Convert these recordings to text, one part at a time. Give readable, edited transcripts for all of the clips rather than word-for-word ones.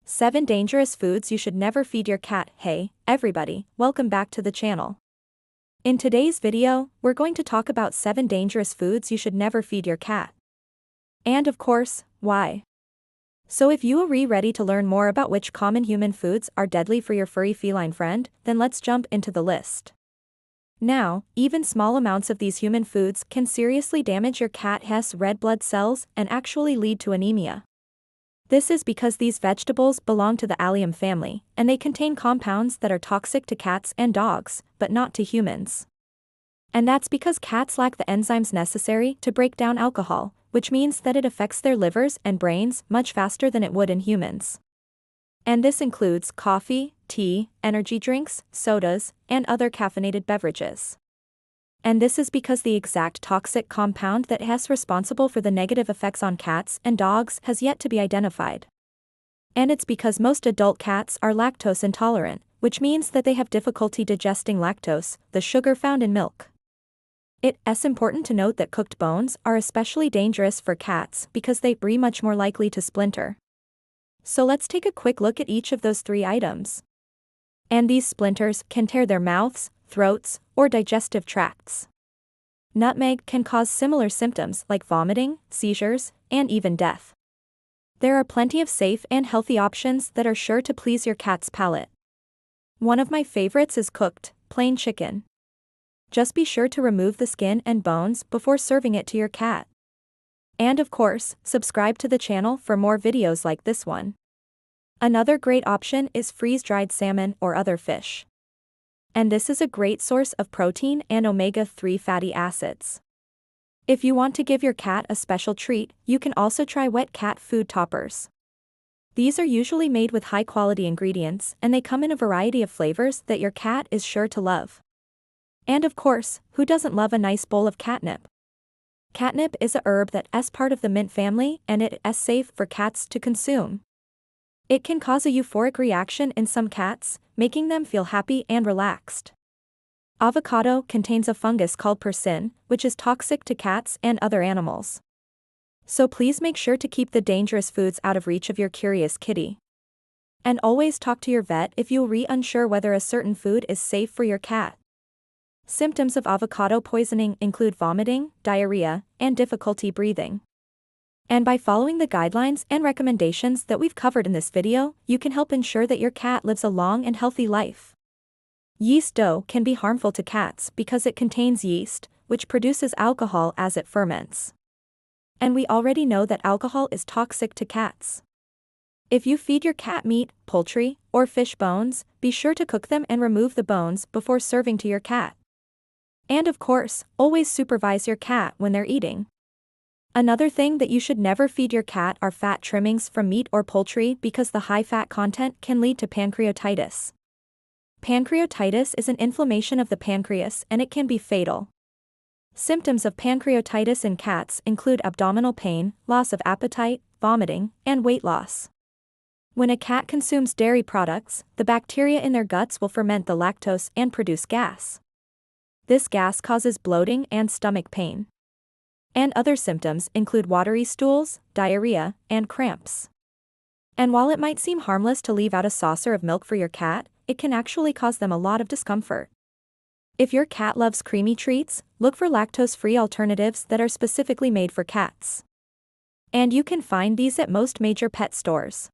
7 Dangerous Foods You Should Never Feed Your Cat. Hey, everybody, welcome back to the channel. In today's video, we're going to talk about 7 dangerous foods you should never feed your cat. And of course, why. So if you are ready to learn more about which common human foods are deadly for your furry feline friend, then let's jump into the list. Now, even small amounts of these human foods can seriously damage your cat's red blood cells and actually lead to anemia. This is because these vegetables belong to the allium family, and they contain compounds that are toxic to cats and dogs, but not to humans. And that's because cats lack the enzymes necessary to break down alcohol, which means that it affects their livers and brains much faster than it would in humans. And this includes coffee, tea, energy drinks, sodas, and other caffeinated beverages. And this is because the exact toxic compound that is responsible for the negative effects on cats and dogs has yet to be identified. And it's because most adult cats are lactose intolerant, which means that they have difficulty digesting lactose, the sugar found in milk. It's important to note that cooked bones are especially dangerous for cats because they are much more likely to splinter. So let's take a quick look at each of those 3 items. And these splinters can tear their mouths, throats, or digestive tracts. Nutmeg can cause similar symptoms like vomiting, seizures, and even death. There are plenty of safe and healthy options that are sure to please your cat's palate. One of my favorites is cooked, plain chicken. Just be sure to remove the skin and bones before serving it to your cat. And of course, subscribe to the channel for more videos like this one. Another great option is freeze-dried salmon or other fish. And this is a great source of protein and omega-3 fatty acids. If you want to give your cat a special treat, you can also try wet cat food toppers. These are usually made with high-quality ingredients, and they come in a variety of flavors that your cat is sure to love. And of course, who doesn't love a nice bowl of catnip? Catnip is a herb that is part of the mint family, and it is safe for cats to consume. It can cause a euphoric reaction in some cats, making them feel happy and relaxed. Avocado contains a fungus called persin, which is toxic to cats and other animals. So please make sure to keep the dangerous foods out of reach of your curious kitty. And always talk to your vet if you are unsure whether a certain food is safe for your cat. Symptoms of avocado poisoning include vomiting, diarrhea, and difficulty breathing. And by following the guidelines and recommendations that we've covered in this video, you can help ensure that your cat lives a long and healthy life. Yeast dough can be harmful to cats because it contains yeast, which produces alcohol as it ferments. And we already know that alcohol is toxic to cats. If you feed your cat meat, poultry, or fish bones, be sure to cook them and remove the bones before serving to your cat. And of course, always supervise your cat when they're eating. Another thing that you should never feed your cat are fat trimmings from meat or poultry because the high fat content can lead to pancreatitis. Pancreatitis is an inflammation of the pancreas and it can be fatal. Symptoms of pancreatitis in cats include abdominal pain, loss of appetite, vomiting, and weight loss. When a cat consumes dairy products, the bacteria in their guts will ferment the lactose and produce gas. This gas causes bloating and stomach pain. And other symptoms include watery stools, diarrhea, and cramps. And while it might seem harmless to leave out a saucer of milk for your cat, it can actually cause them a lot of discomfort. If your cat loves creamy treats, look for lactose-free alternatives that are specifically made for cats. And you can find these at most major pet stores.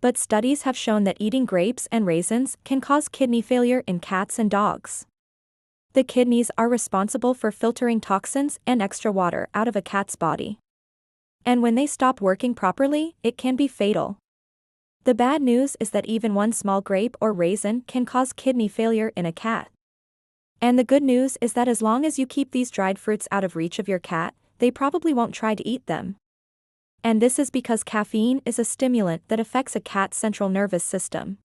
But studies have shown that eating grapes and raisins can cause kidney failure in cats and dogs. The kidneys are responsible for filtering toxins and extra water out of a cat's body. And when they stop working properly, it can be fatal. The bad news is that even one small grape or raisin can cause kidney failure in a cat. And the good news is that as long as you keep these dried fruits out of reach of your cat, they probably won't try to eat them. And this is because caffeine is a stimulant that affects a cat's central nervous system.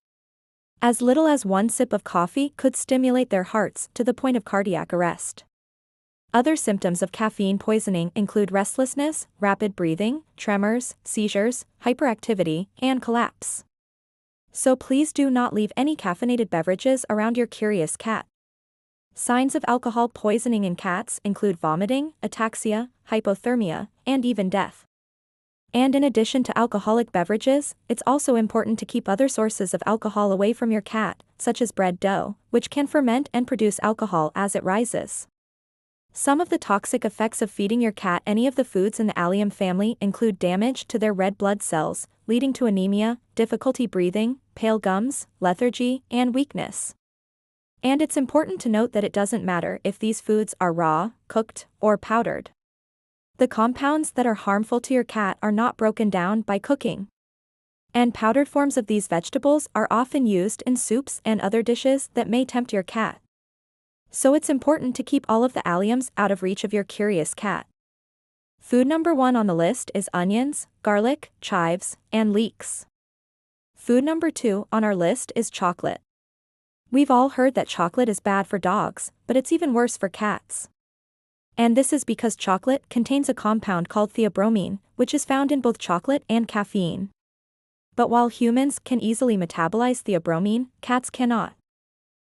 As little as 1 sip of coffee could stimulate their hearts to the point of cardiac arrest. Other symptoms of caffeine poisoning include restlessness, rapid breathing, tremors, seizures, hyperactivity, and collapse. So please do not leave any caffeinated beverages around your curious cat. Signs of alcohol poisoning in cats include vomiting, ataxia, hypothermia, and even death. And in addition to alcoholic beverages, it's also important to keep other sources of alcohol away from your cat, such as bread dough, which can ferment and produce alcohol as it rises. Some of the toxic effects of feeding your cat any of the foods in the allium family include damage to their red blood cells, leading to anemia, difficulty breathing, pale gums, lethargy, and weakness. And it's important to note that it doesn't matter if these foods are raw, cooked, or powdered. The compounds that are harmful to your cat are not broken down by cooking. And powdered forms of these vegetables are often used in soups and other dishes that may tempt your cat. So it's important to keep all of the alliums out of reach of your curious cat. Food number 1 on the list is onions, garlic, chives, and leeks. Food number 2 on our list is chocolate. We've all heard that chocolate is bad for dogs, but it's even worse for cats. And this is because chocolate contains a compound called theobromine, which is found in both chocolate and caffeine. But while humans can easily metabolize theobromine, cats cannot.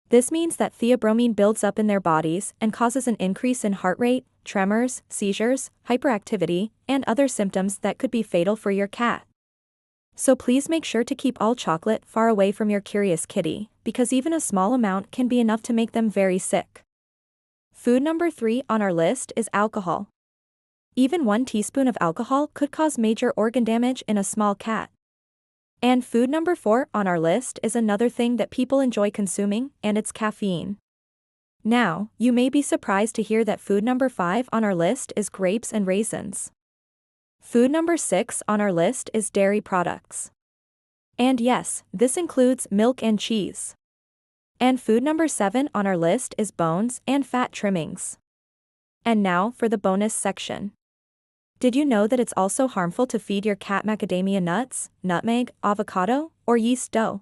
This means that theobromine builds up in their bodies and causes an increase in heart rate, tremors, seizures, hyperactivity, and other symptoms that could be fatal for your cat. So please make sure to keep all chocolate far away from your curious kitty, because even a small amount can be enough to make them very sick. Food number 3 on our list is alcohol. Even 1 teaspoon of alcohol could cause major organ damage in a small cat. And food number 4 on our list is another thing that people enjoy consuming, and it's caffeine. Now, you may be surprised to hear that food number 5 on our list is grapes and raisins. Food number 6 on our list is dairy products. And yes, this includes milk and cheese. And food number 7 on our list is bones and fat trimmings. And now for the bonus section. Did you know that it's also harmful to feed your cat macadamia nuts, nutmeg, avocado, or yeast dough?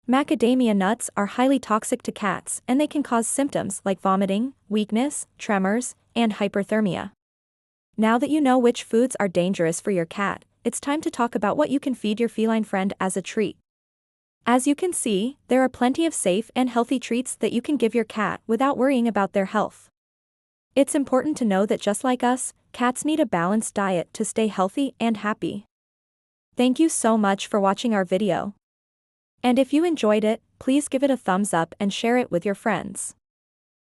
Macadamia nuts are highly toxic to cats and they can cause symptoms like vomiting, weakness, tremors, and hyperthermia. Now that you know which foods are dangerous for your cat, it's time to talk about what you can feed your feline friend as a treat. As you can see, there are plenty of safe and healthy treats that you can give your cat without worrying about their health. It's important to know that just like us, cats need a balanced diet to stay healthy and happy. Thank you so much for watching our video. And if you enjoyed it, please give it a thumbs up and share it with your friends.